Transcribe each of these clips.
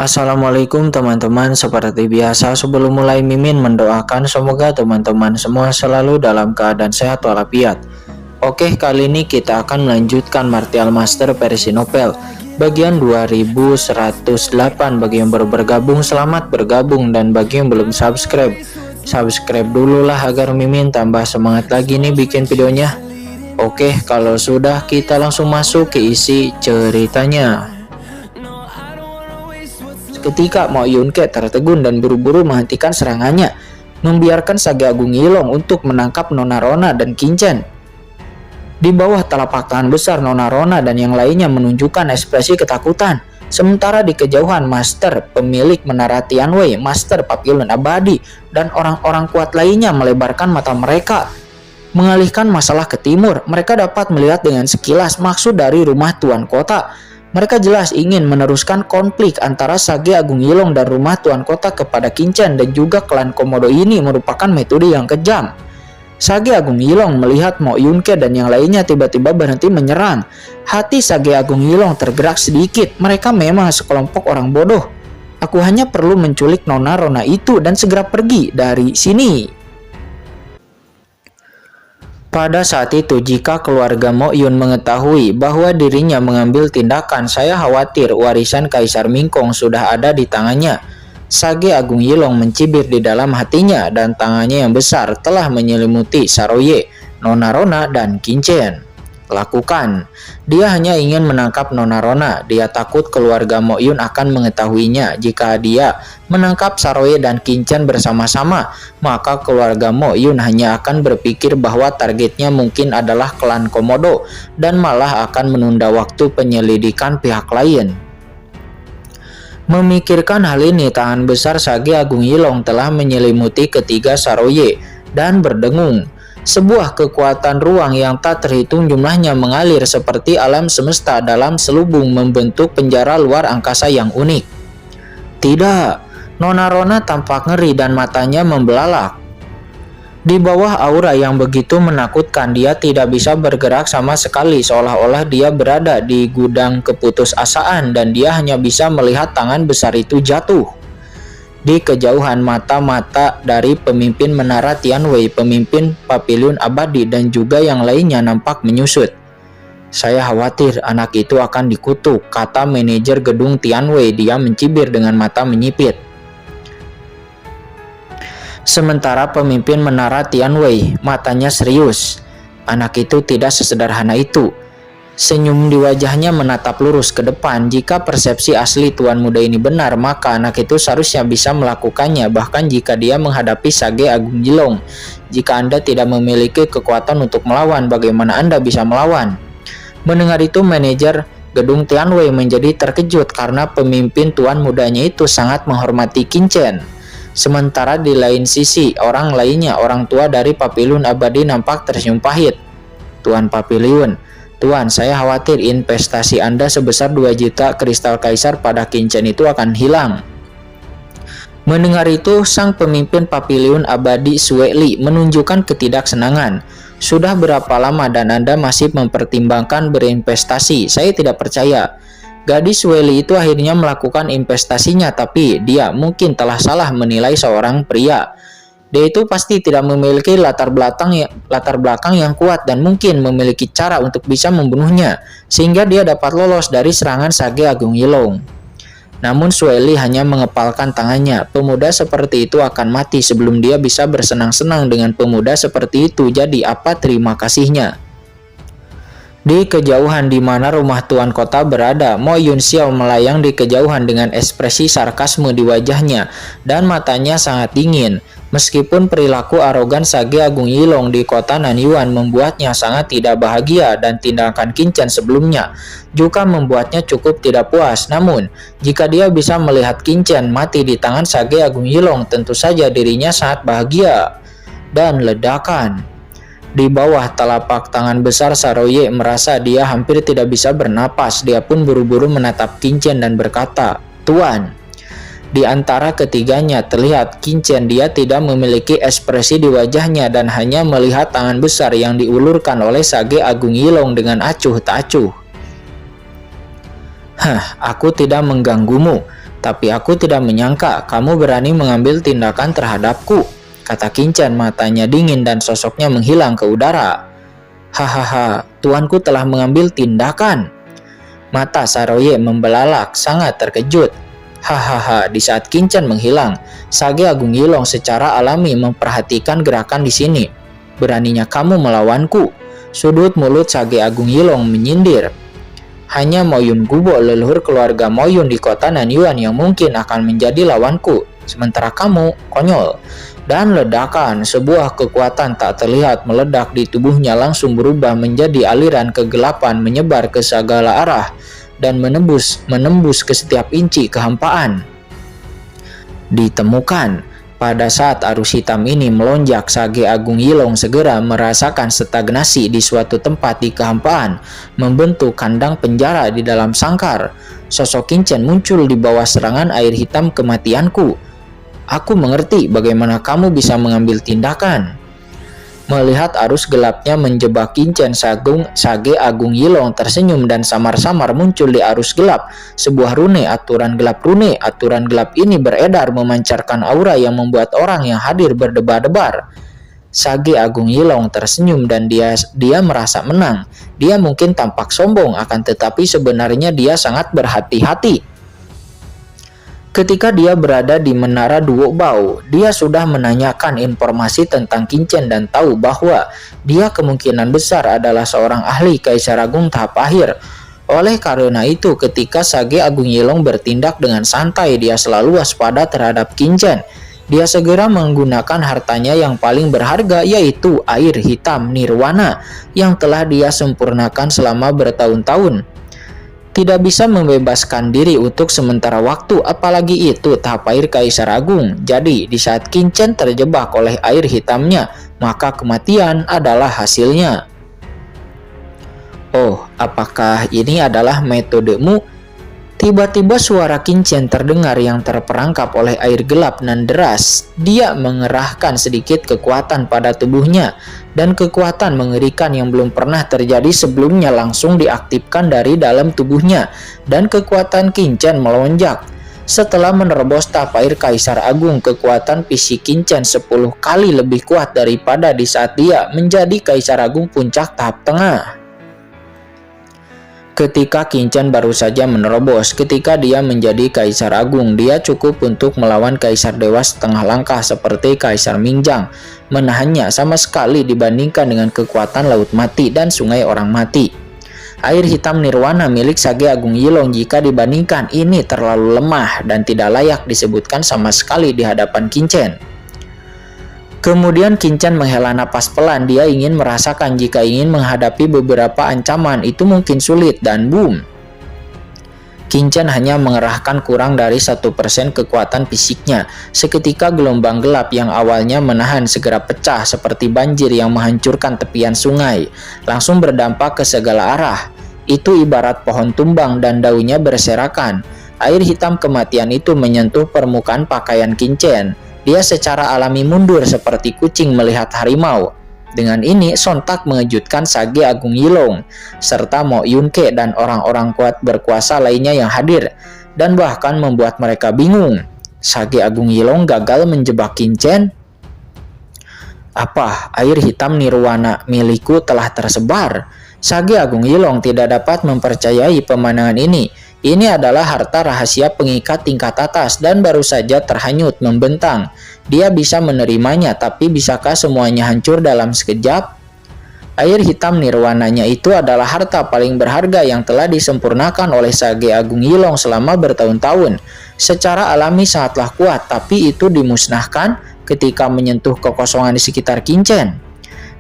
Assalamualaikum teman-teman, seperti biasa sebelum mulai Mimin mendoakan semoga teman-teman semua selalu dalam keadaan sehat walafiat. Oke, kali ini kita akan melanjutkan Martial Master versi novel bagian 2108. Bagi yang baru bergabung, selamat bergabung, dan bagi yang belum subscribe dulu lah agar Mimin tambah semangat lagi nih bikin videonya. Oke, kalau sudah kita langsung masuk ke isi ceritanya. Ketika Mo Yunke tertegun dan buru-buru menghentikan serangannya, membiarkan Sage Agung Yilong untuk menangkap Nona Rona dan Kincen. Di bawah telapak tangan besar Nona Rona dan yang lainnya menunjukkan ekspresi ketakutan. Sementara di kejauhan Master pemilik Menara Tianwei, Master Papillon Abadi, dan orang-orang kuat lainnya melebarkan mata mereka mengalihkan masalah ke timur. Mereka dapat melihat dengan sekilas maksud dari rumah Tuan Kota. Mereka jelas ingin meneruskan konflik antara Sage Agung Yilong dan rumah Tuan Kota kepada Kincen, dan juga klan Komodo ini merupakan metode yang kejam. Sage Agung Yilong melihat Mo Yunke dan yang lainnya tiba-tiba berhenti menyerang. Hati Sage Agung Yilong tergerak sedikit. Mereka memang sekelompok orang bodoh. Aku hanya perlu menculik Nona Rona itu dan segera pergi dari sini. Pada saat itu, jika keluarga Mo Yun mengetahui bahwa dirinya mengambil tindakan, saya khawatir warisan Kaisar Mingkong sudah ada di tangannya. Sage Agung Yilong mencibir di dalam hatinya, dan tangannya yang besar telah menyelimuti Saroye, Nona Rona, dan Kincen. Lakukan. Dia hanya ingin menangkap Nona Rona. Dia takut keluarga Mo Yun akan mengetahuinya. Jika dia menangkap Saroye dan Kincen bersama-sama, maka keluarga Mo Yun hanya akan berpikir bahwa targetnya mungkin adalah klan Komodo dan malah akan menunda waktu penyelidikan pihak lain. Memikirkan hal ini, tangan besar Sage Agung Yilong telah menyelimuti ketiga Saroye dan berdengung. Sebuah kekuatan ruang yang tak terhitung jumlahnya mengalir seperti alam semesta dalam selubung, membentuk penjara luar angkasa yang unik. Tidak, Nona Rona tampak ngeri dan matanya membelalak. Di bawah aura yang begitu menakutkan, dia tidak bisa bergerak sama sekali, seolah-olah dia berada di gudang keputusasaan dan dia hanya bisa melihat tangan besar itu jatuh. Di kejauhan, mata-mata dari pemimpin Menara Tianwei, pemimpin Papillon Abadi, dan juga yang lainnya nampak menyusut. Saya khawatir anak itu akan dikutuk, kata manajer gedung Tianwei. Dia mencibir dengan mata menyipit. Sementara pemimpin Menara Tianwei, matanya serius. Anak itu tidak sesederhana itu. Senyum di wajahnya menatap lurus ke depan. Jika persepsi asli tuan muda ini benar, maka anak itu seharusnya bisa melakukannya, bahkan jika dia menghadapi Sage Agung Yilong. Jika Anda tidak memiliki kekuatan untuk melawan, bagaimana Anda bisa melawan? Mendengar itu, manajer gedung Tianwei menjadi terkejut karena pemimpin tuan mudanya itu sangat menghormati Kincen. Sementara di lain sisi, orang lainnya, orang tua dari Papillon Abadi, nampak tersenyum pahit. Tuan Papillon, Tuan, saya khawatir investasi Anda sebesar 2 juta kristal kaisar pada Kincen itu akan hilang. Mendengar itu, sang pemimpin Papillon Abadi Sue Li menunjukkan ketidaksenangan. Sudah berapa lama dan Anda masih mempertimbangkan berinvestasi? Saya tidak percaya. Gadis Sue Li itu akhirnya melakukan investasinya, tapi dia mungkin telah salah menilai seorang pria. Dia itu pasti tidak memiliki latar belakang yang kuat dan mungkin memiliki cara untuk bisa membunuhnya, sehingga dia dapat lolos dari serangan Sage Agung Yilong. Namun Sue Li hanya mengepalkan tangannya. Pemuda seperti itu akan mati sebelum dia bisa bersenang-senang dengan pemuda seperti itu. Jadi apa terima kasihnya? Di kejauhan di mana rumah Tuan Kota berada, Mo Yun Xiao melayang di kejauhan dengan ekspresi sarkasme di wajahnya dan matanya sangat dingin. Meskipun perilaku arogan Sage Agung Yilong di kota Nanyuan membuatnya sangat tidak bahagia dan tindakan Kincen sebelumnya juga membuatnya cukup tidak puas. Namun, jika dia bisa melihat Kincen mati di tangan Sage Agung Yilong, tentu saja dirinya sangat bahagia. Dan ledakan. Di bawah telapak tangan besar Saroye merasa dia hampir tidak bisa bernapas. Dia pun buru-buru menatap Kincen dan berkata, "Tuan." Di antara ketiganya terlihat Kincen dia tidak memiliki ekspresi di wajahnya dan hanya melihat tangan besar yang diulurkan oleh Sage Agung Yilong dengan acuh tak acuh. Aku tidak mengganggumu. Tapi aku tidak menyangka kamu berani mengambil tindakan terhadapku, kata Kincen, matanya dingin dan sosoknya menghilang ke udara. Hahaha, tuanku telah mengambil tindakan. Mata Saroye membelalak, sangat terkejut. Hahaha, di saat Kincen menghilang, Sage Agung Yilong secara alami memperhatikan gerakan di sini. Beraninya kamu melawanku? Sudut mulut Sage Agung Yilong menyindir. Hanya Moyun Gubo, leluhur keluarga Moyun di kota Nanyuan yang mungkin akan menjadi lawanku. Sementara kamu, konyol. Dan ledakan, sebuah kekuatan tak terlihat meledak di tubuhnya langsung berubah menjadi aliran kegelapan menyebar ke segala arah dan menembus ke setiap inci kehampaan. Ditemukan. Pada saat arus hitam ini melonjak, Sage Agung Yilong segera merasakan stagnasi di suatu tempat di kehampaan, membentuk kandang penjara di dalam sangkar. Sosok Kincen muncul di bawah serangan air hitam kematianku. Aku mengerti bagaimana kamu bisa mengambil tindakan. Melihat arus gelapnya menjebak Kincen, Sage Agung Yilong tersenyum dan samar-samar muncul di arus gelap sebuah rune, aturan gelap rune. Aturan gelap ini beredar memancarkan aura yang membuat orang yang hadir berdebar-debar. Sage Agung Yilong tersenyum dan dia merasa menang. Dia mungkin tampak sombong, akan tetapi sebenarnya dia sangat berhati-hati. Ketika dia berada di Menara Duo Bao, dia sudah menanyakan informasi tentang Kincen dan tahu bahwa dia kemungkinan besar adalah seorang ahli Kaisar Agung tahap akhir. Oleh karena itu, ketika Sage Agung Yilong bertindak dengan santai, dia selalu waspada terhadap Kincen. Dia segera menggunakan hartanya yang paling berharga, yaitu air hitam nirwana yang telah dia sempurnakan selama bertahun-tahun. Tidak bisa membebaskan diri untuk sementara waktu, apalagi itu tahap air Kaisar Agung. Jadi, di saat Kincen terjebak oleh air hitamnya, maka kematian adalah hasilnya. Oh, apakah ini adalah metodemu? Tiba-tiba suara Kincen terdengar yang terperangkap oleh air gelap dan deras. Dia mengerahkan sedikit kekuatan pada tubuhnya, dan kekuatan mengerikan yang belum pernah terjadi sebelumnya langsung diaktifkan dari dalam tubuhnya, dan kekuatan Kincen melonjak. Setelah menerobos tahap air Kaisar Agung, kekuatan fisik Kincen 10 kali lebih kuat daripada di saat dia menjadi Kaisar Agung puncak tahap tengah. Ketika Kincen baru saja menerobos, ketika dia menjadi Kaisar Agung, dia cukup untuk melawan Kaisar Dewa setengah langkah seperti Kaisar Mingjang, menahannya sama sekali dibandingkan dengan kekuatan Laut Mati dan Sungai Orang Mati. Air hitam nirwana milik Sage Agung Yilong jika dibandingkan ini terlalu lemah dan tidak layak disebutkan sama sekali di hadapan Kincen. Kemudian Kincen menghela napas pelan. Dia ingin merasakan jika ingin menghadapi beberapa ancaman itu mungkin sulit, dan boom. Kincen hanya mengerahkan kurang dari 1% kekuatan fisiknya. Seketika gelombang gelap yang awalnya menahan segera pecah seperti banjir yang menghancurkan tepian sungai, langsung berdampak ke segala arah. Itu ibarat pohon tumbang dan daunnya berserakan. Air hitam kematian itu menyentuh permukaan pakaian Kincen. Dia secara alami mundur seperti kucing melihat harimau. Dengan ini sontak mengejutkan Sage Agung Yilong serta Mo Yunke dan orang-orang kuat berkuasa lainnya yang hadir, dan bahkan membuat mereka bingung. Sage Agung Yilong gagal menjebak Kincen. Apa air hitam nirwana milikku telah tersebar? Sage Agung Yilong tidak dapat mempercayai pemandangan ini. Ini adalah harta rahasia pengikat tingkat atas dan baru saja terhanyut membentang. Dia bisa menerimanya, tapi bisakah semuanya hancur dalam sekejap? Air hitam nirwananya itu adalah harta paling berharga yang telah disempurnakan oleh Sage Agung Yilong selama bertahun-tahun. Secara alami sangatlah kuat, tapi itu dimusnahkan ketika menyentuh kekosongan di sekitar Kincen.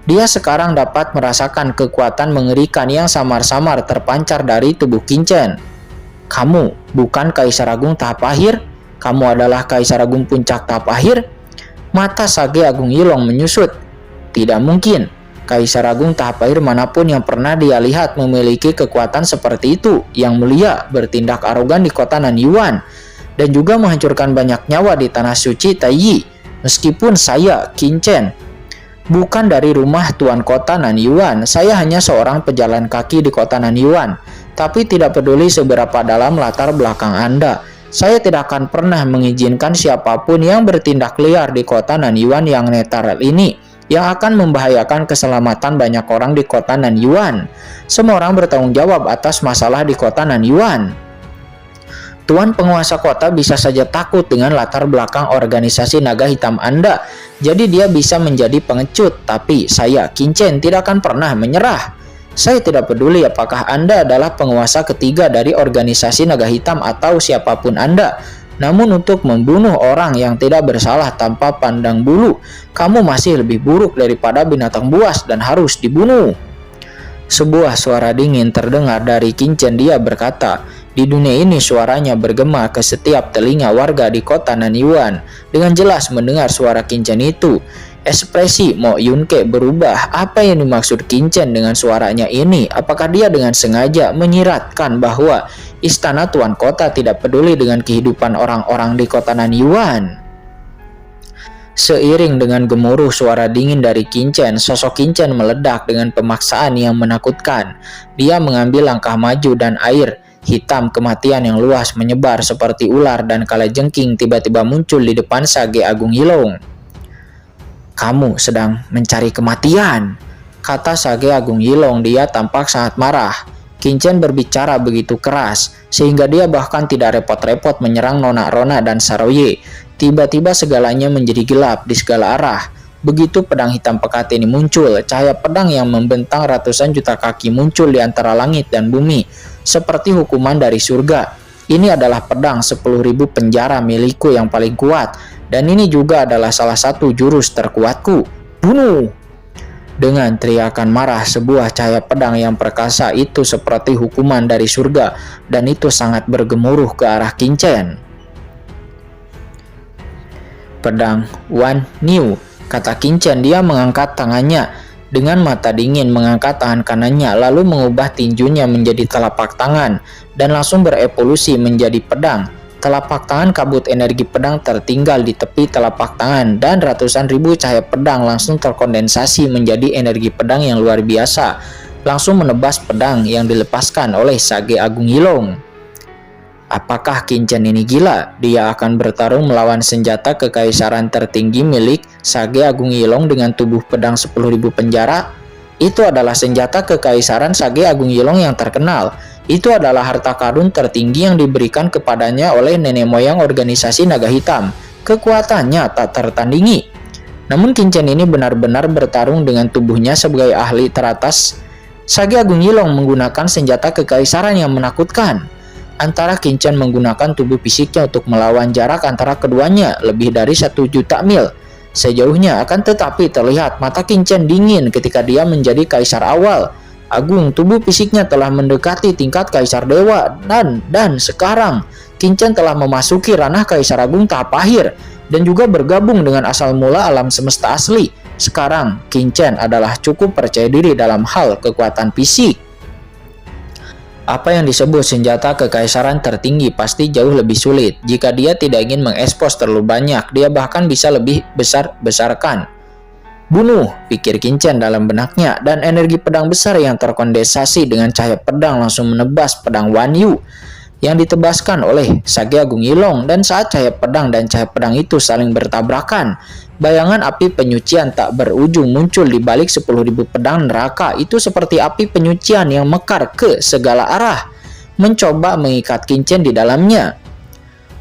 Dia sekarang dapat merasakan kekuatan mengerikan yang samar-samar terpancar dari tubuh Kincen. Kamu bukan Kaisar Agung tahap akhir? Kamu adalah Kaisar Agung puncak tahap akhir? Mata Sage Agung Yilong menyusut. Tidak mungkin. Kaisar Agung tahap akhir manapun yang pernah dia lihat memiliki kekuatan seperti itu. Yang mulia bertindak arogan di kota Nanyuan dan juga menghancurkan banyak nyawa di tanah suci Taiyi. Meskipun saya, Kincen, bukan dari rumah tuan kota Nanyuan, saya hanya seorang pejalan kaki di kota Nanyuan. Tapi tidak peduli seberapa dalam latar belakang Anda, Saya tidak akan pernah mengizinkan siapapun yang bertindak liar di kota Nanyuan yang netral ini, yang akan membahayakan keselamatan banyak orang di kota Nanyuan. Semua orang bertanggung jawab atas masalah di kota Nanyuan. Tuan penguasa kota bisa saja takut dengan latar belakang organisasi naga hitam Anda, jadi dia bisa menjadi pengecut, tapi saya, Qin Chen, tidak akan pernah menyerah. Saya tidak peduli apakah Anda adalah penguasa ketiga dari organisasi naga hitam atau siapapun Anda. Namun untuk membunuh orang yang tidak bersalah tanpa pandang bulu, kamu masih lebih buruk daripada binatang buas dan harus dibunuh. Sebuah suara dingin terdengar dari Qin Chen. Dia berkata, di dunia ini suaranya bergema ke setiap telinga warga di kota Nanyuan. Dengan jelas mendengar suara Qin Chen itu, ekspresi Mo Yunke berubah. Apa yang dimaksud Qin Chen dengan suaranya ini? Apakah dia dengan sengaja menyiratkan bahwa istana tuan kota tidak peduli dengan kehidupan orang-orang di kota Nanyuan? Seiring dengan gemuruh suara dingin dari Qin Chen, sosok Qin Chen meledak dengan pemaksaan yang menakutkan. Dia mengambil langkah maju dan air hitam kematian yang luas menyebar seperti ular dan kalajengking tiba-tiba muncul di depan Sage Agung Yilong. "Kamu sedang mencari kematian," kata Sage Agung Yilong. Dia tampak sangat marah. Qin Chen berbicara begitu keras sehingga dia bahkan tidak repot-repot menyerang Nona Rona dan Saroye. Tiba-tiba segalanya menjadi gelap di segala arah. Begitu pedang hitam pekat ini muncul, cahaya pedang yang membentang ratusan juta kaki muncul di antara langit dan bumi, seperti hukuman dari surga. Ini adalah pedang 10.000 penjara milikku yang paling kuat, dan ini juga adalah salah satu jurus terkuatku. Bunuh! Dengan teriakan marah, sebuah cahaya pedang yang perkasa itu seperti hukuman dari surga, dan itu sangat bergemuruh ke arah Qin Chen. "Pedang Wan Niu," kata Qin Chen. Dia mengangkat tangannya dengan mata dingin, mengangkat tangan kanannya, lalu mengubah tinjunya menjadi telapak tangan dan langsung berevolusi menjadi pedang. Telapak tangan kabut energi pedang tertinggal di tepi telapak tangan dan ratusan ribu cahaya pedang langsung terkondensasi menjadi energi pedang yang luar biasa, langsung menebas pedang yang dilepaskan oleh Sage Agung Yilong. Apakah Qin Chen ini gila? Dia akan bertarung melawan senjata kekaisaran tertinggi milik Sage Agung Yilong dengan tubuh pedang 10.000 penjara? Itu adalah senjata kekaisaran Sage Agung Yilong yang terkenal. Itu adalah harta karun tertinggi yang diberikan kepadanya oleh nenek moyang organisasi naga hitam. Kekuatannya tak tertandingi. Namun Qin Chen ini benar-benar bertarung dengan tubuhnya sebagai ahli teratas. Sage Agung Yilong menggunakan senjata kekaisaran yang menakutkan. Antara Qin Chen menggunakan tubuh fisiknya untuk melawan jarak antara keduanya lebih dari 1 juta mil. Sejauhnya akan tetapi terlihat mata Qin Chen dingin ketika dia menjadi kaisar awal. Agung, tubuh fisiknya telah mendekati tingkat kaisar dewa dan sekarang Qin Chen telah memasuki ranah kaisar agung tahap akhir dan juga bergabung dengan asal mula alam semesta asli. Sekarang Qin Chen adalah cukup percaya diri dalam hal kekuatan fisik. Apa yang disebut senjata kekaisaran tertinggi pasti jauh lebih sulit. Jika dia tidak ingin mengekspos terlalu banyak, dia bahkan bisa lebih besar-besarkan. Bunuh, pikir Qin Chen dalam benaknya, dan energi pedang besar yang terkondensasi dengan cahaya pedang langsung menebas pedang Wan Yu yang ditebaskan oleh Sage Agung Yilong. Dan saat cahaya pedang dan cahaya pedang itu saling bertabrakan, bayangan api penyucian tak berujung muncul di balik 10.000 pedang neraka. Itu seperti api penyucian yang mekar ke segala arah, mencoba mengikat Qin Chen di dalamnya.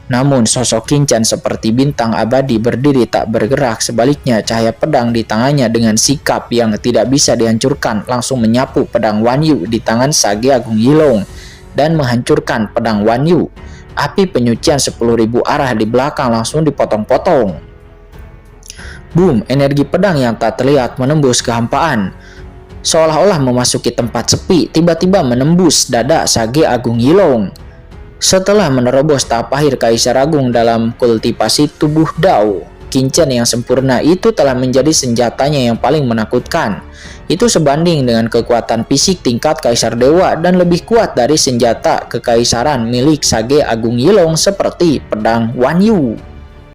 Namun sosok Qin Chen seperti bintang abadi berdiri tak bergerak. Sebaliknya cahaya pedang di tangannya dengan sikap yang tidak bisa dihancurkan langsung menyapu pedang Wan Yu di tangan Sage Agung Yilong dan menghancurkan pedang Wan Yu. Api penyucian 10.000 arah di belakang langsung dipotong-potong. Boom, energi pedang yang tak terlihat menembus kehampaan. Seolah-olah memasuki tempat sepi, tiba-tiba menembus dada Sage Agung Yilong. Setelah menerobos tahap akhir Kaisar Agung dalam kultivasi tubuh Dao, Qin Chen yang sempurna itu telah menjadi senjatanya yang paling menakutkan. Itu sebanding dengan kekuatan fisik tingkat Kaisar Dewa dan lebih kuat dari senjata kekaisaran milik Sage Agung Yilong seperti pedang Wan Yu.